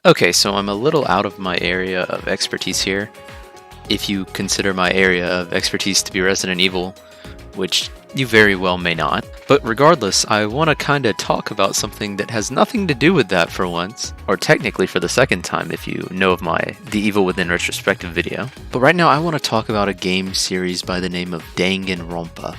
Okay, so I'm a little out of my area of expertise here. If you consider my area of expertise to be Resident Evil, which you very well may not. But regardless, I want to kind of talk about something that has nothing to do with that for once, or technically for the second time if you know of my The Evil Within retrospective video. But right now I want to talk about a game series by the name of Danganronpa,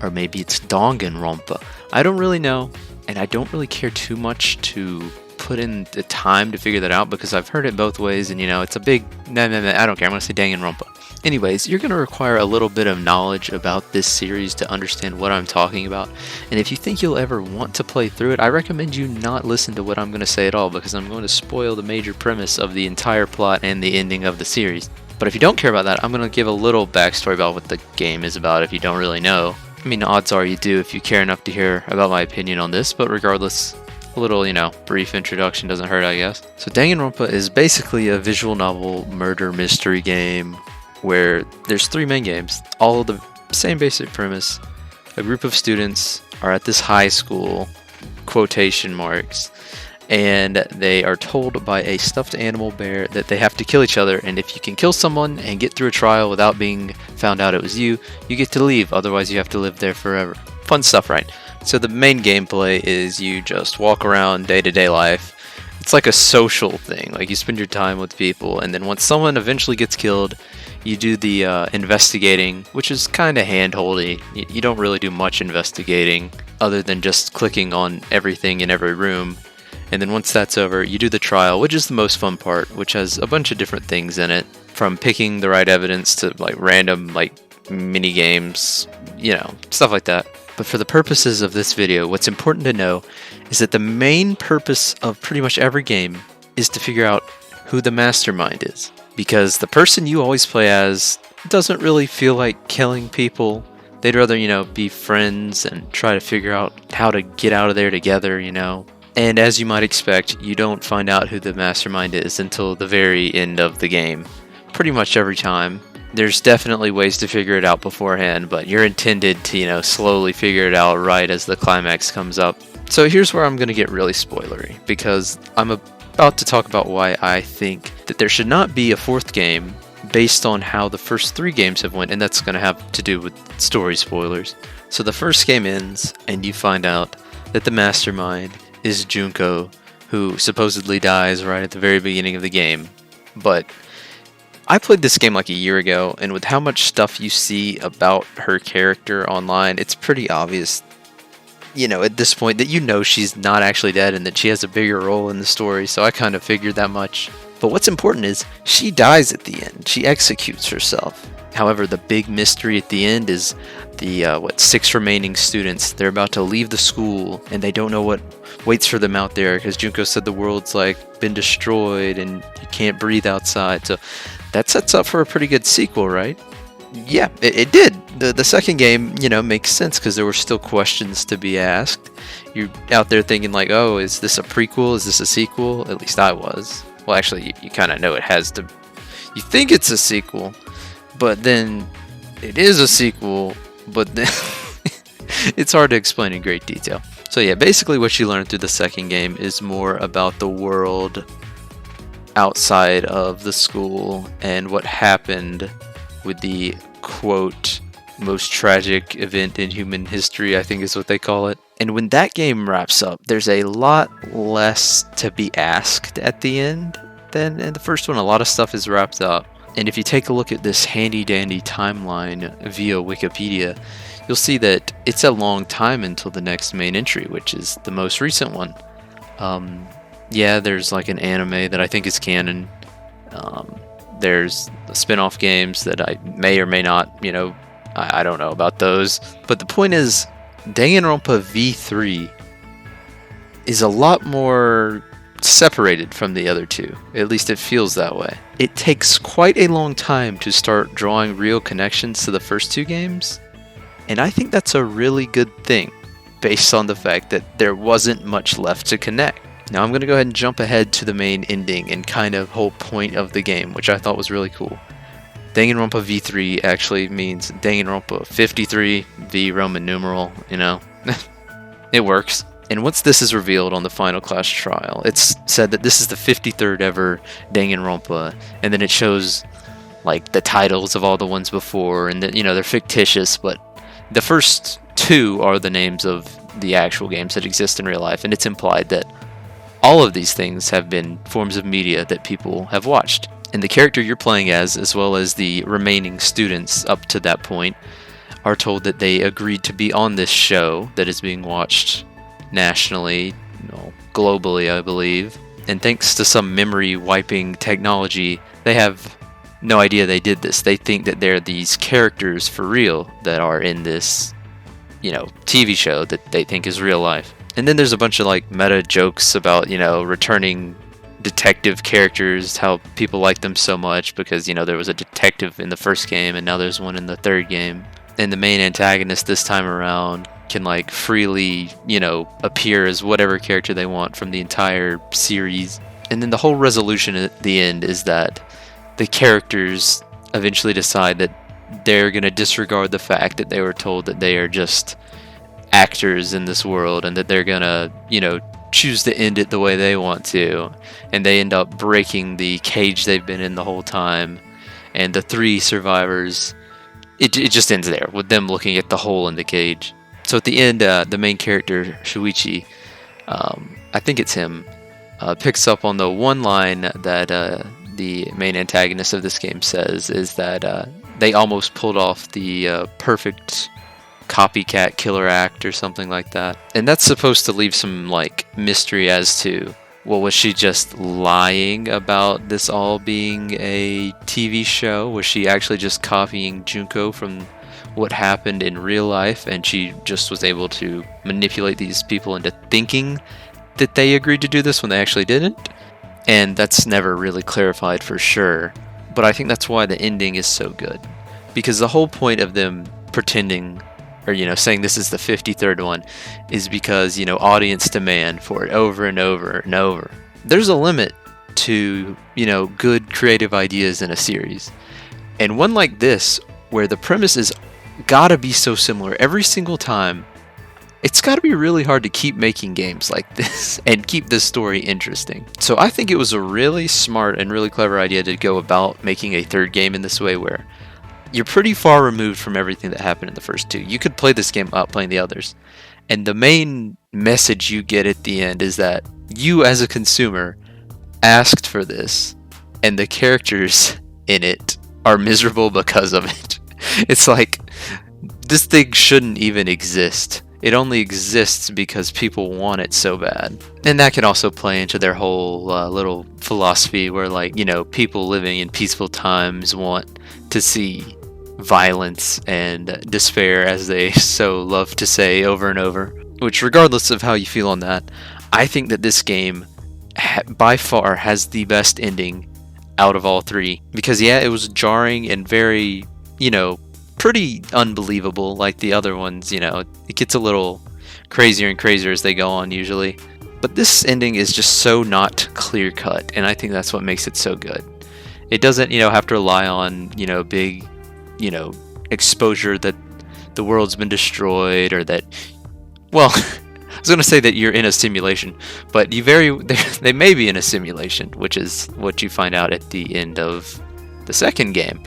or maybe it's Danganronpa. I don't really know, and I don't really care too much to put in the time to figure that out because I've heard it both ways, and it's a big I don't care. I'm gonna say Danganronpa. Anyways, you're going to require a little bit of knowledge about this series to understand what I'm talking about, and if you think you'll ever want to play through it, I recommend you not listen to what I'm going to say at all, because I'm going to spoil the major premise of the entire plot and the ending of the series. But if you don't care about that, I'm going to give a little backstory about what the game is about if you don't really know. I mean, odds are you do if you care enough to hear about my opinion on this, but regardless, a little, brief introduction doesn't hurt, I guess. So Danganronpa is basically a visual novel murder mystery game where there's three main games, all the same basic premise. A group of students are at this high school, quotation marks, and they are told by a stuffed animal bear that they have to kill each other, and if you can kill someone and get through a trial without being found out it was you get to leave, otherwise you have to live there forever. Fun stuff, right? So the main gameplay is you just walk around day-to-day life. It's like a social thing, like you spend your time with people, and then once someone eventually gets killed, you do the investigating, which is kind of hand-holdy. You don't really do much investigating other than just clicking on everything in every room. And then once that's over, you do the trial, which is the most fun part, which has a bunch of different things in it, from picking the right evidence to random mini games, stuff like that. But for the purposes of this video, what's important to know is that the main purpose of pretty much every game is to figure out who the mastermind is. Because the person you always play as doesn't really feel like killing people. They'd rather, be friends and try to figure out how to get out of there together, And as you might expect, you don't find out who the mastermind is until the very end of the game. Pretty much every time. There's definitely ways to figure it out beforehand, but you're intended to, slowly figure it out right as the climax comes up. So here's where I'm going to get really spoilery, because I'm about to talk about why I think that there should not be a fourth game based on how the first three games have went, and that's going to have to do with story spoilers. So the first game ends, and you find out that the mastermind is Junko, who supposedly dies right at the very beginning of the game. But I played this game like a year ago, and with how much stuff you see about her character online, it's pretty obvious, at this point that she's not actually dead and that she has a bigger role in the story, so I kind of figured that much. But what's important is she dies at the end. She executes herself. However, the big mystery at the end is the 6 remaining students. They're about to leave the school, and they don't know what waits for them out there, because Junko said the world's been destroyed and you can't breathe outside. So that sets up for a pretty good sequel, right? Yeah, it did. The second game, makes sense because there were still questions to be asked. You're out there thinking oh, is this a prequel? Is this a sequel? At least I was. Well, actually, you kind of know it has to. You think it's a sequel, but then it is a sequel, but then it's hard to explain in great detail. So yeah, basically what you learn through the second game is more about the world outside of the school and what happened with the, quote, most tragic event in human history, I think is what they call it. And when that game wraps up, there's a lot less to be asked at the end than in the first one. A lot of stuff is wrapped up. And if you take a look at this handy-dandy timeline via Wikipedia, you'll see that it's a long time until the next main entry, which is the most recent one. Yeah, there's an anime that I think is canon. There's spin-off games that I may or may not, I don't know about those. But the point is, Danganronpa V3 is a lot more separated from the other two. At least it feels that way. It takes quite a long time to start drawing real connections to the first two games, and I think that's a really good thing, based on the fact that there wasn't much left to connect. Now I'm going to go ahead and jump ahead to the main ending and kind of whole point of the game, which I thought was really cool. Danganronpa V3 actually means Danganronpa 53, V Roman numeral, It works. And once this is revealed on the final class trial, it's said that this is the 53rd ever Danganronpa, and then it shows like the titles of all the ones before, and that, you know, they're fictitious, but the first two are the names of the actual games that exist in real life, and it's implied that all of these things have been forms of media that people have watched. And the character you're playing as well as the remaining students up to that point, are told that they agreed to be on this show that is being watched nationally, globally, I believe. And thanks to some memory wiping technology, they have no idea they did this. They think that they're these characters for real that are in this, TV show that they think is real life. And then there's a bunch of like meta jokes about, returning detective characters, how people like them so much because, there was a detective in the first game and now there's one in the third game. And the main antagonist this time around can like freely, appear as whatever character they want from the entire series. And then the whole resolution at the end is that the characters eventually decide that they're going to disregard the fact that they were told that they are just actors in this world and that they're going to, choose to end it the way they want to. And they end up breaking the cage they've been in the whole time. And the three survivors, it just ends there with them looking at the hole in the cage. So at the end, the main character, Shuichi, I think it's him, picks up on the one line that the main antagonist of this game says, is that they almost pulled off the perfect copycat killer act or something like that. And that's supposed to leave some like mystery as to, well, was she just lying about this all being a TV show? Was she actually just copying Junko from what happened in real life, and she just was able to manipulate these people into thinking that they agreed to do this when they actually didn't? And that's never really clarified for sure. But I think that's why the ending is so good. Because the whole point of them pretending, or, saying this is the 53rd one, is because, audience demand for it over and over and over. There's a limit to, good creative ideas in a series. And one like this, where the premise is gotta be so similar every single time, it's gotta be really hard to keep making games like this and keep this story interesting. So I think it was a really smart and really clever idea to go about making a third game in this way, where you're pretty far removed from everything that happened in the first two. You could play this game without playing the others. And the main message you get at the end is that you as a consumer asked for this, and the characters in it are miserable because of it. It's like, this thing shouldn't even exist. It only exists because people want it so bad. And that can also play into their whole little philosophy where, like, people living in peaceful times want to see violence and despair, as they so love to say over and over. Which, regardless of how you feel on that, I think that this game by far has the best ending out of all three. Because yeah, it was jarring and very, pretty unbelievable like the other ones. It gets a little crazier and crazier as they go on usually. But this ending is just so not clear cut, and I think that's what makes it so good. It doesn't, have to rely on, big, exposure that the world's been destroyed, or that, well, I was going to say that you're in a simulation, but they may be in a simulation, which is what you find out at the end of the second game.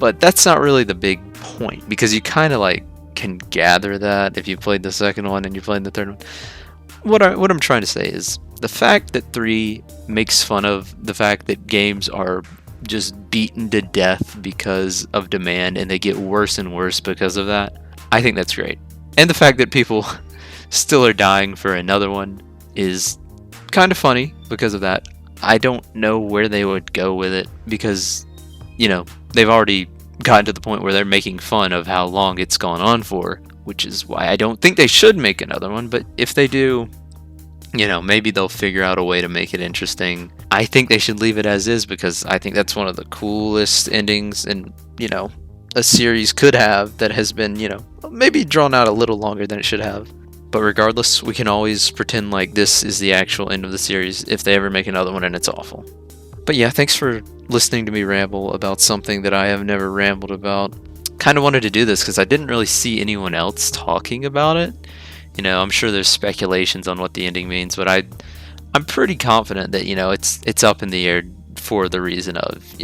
But that's not really the big point, because you kind of like can gather that if you played the second one and you played the third one. What I'm trying to say is the fact that 3 makes fun of the fact that games are just beaten to death because of demand, and they get worse and worse because of that. I think that's great. And the fact that people still are dying for another one is kind of funny because of that. I don't know where they would go with it, because, they've already gotten to the point where they're making fun of how long it's gone on for, which is why I don't think they should make another one. But if they do, maybe they'll figure out a way to make it interesting. I think they should leave it as is, because I think that's one of the coolest endings and, a series could have that has been, maybe drawn out a little longer than it should have. But regardless, we can always pretend like this is the actual end of the series if they ever make another one and it's awful. But yeah, thanks for listening to me ramble about something that I have never rambled about. Kind of wanted to do this because I didn't really see anyone else talking about it. I'm sure there's speculations on what the ending means, but I'm pretty confident that, it's up in the air for the reason of,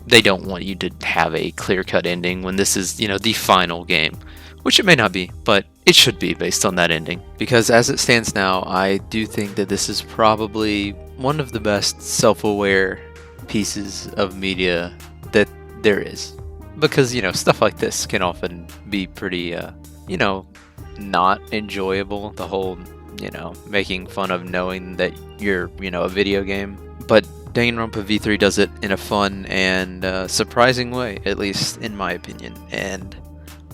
they don't want you to have a clear-cut ending when this is, the final game. Which it may not be, but it should be based on that ending. Because as it stands now, I do think that this is probably one of the best self-aware pieces of media that there is. Because, stuff like this can often be pretty, not enjoyable. The whole, making fun of knowing that you're, a video game. But Danganronpa V3 does it in a fun and surprising way, at least in my opinion. And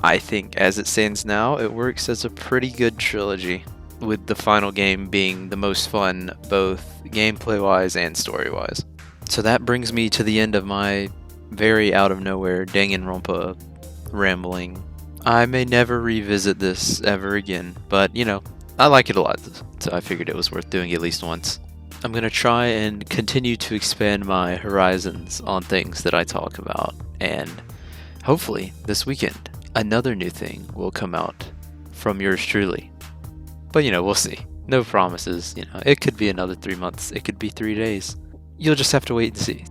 I think as it stands now, it works as a pretty good trilogy, with the final game being the most fun, both gameplay-wise and story-wise. So that brings me to the end of my very out-of-nowhere Danganronpa rambling. I may never revisit this ever again, but, I like it a lot, so I figured it was worth doing at least once. I'm going to try and continue to expand my horizons on things that I talk about, and hopefully this weekend another new thing will come out from yours truly. But we'll see. No promises, it could be another 3 months, it could be 3 days. You'll just have to wait and see.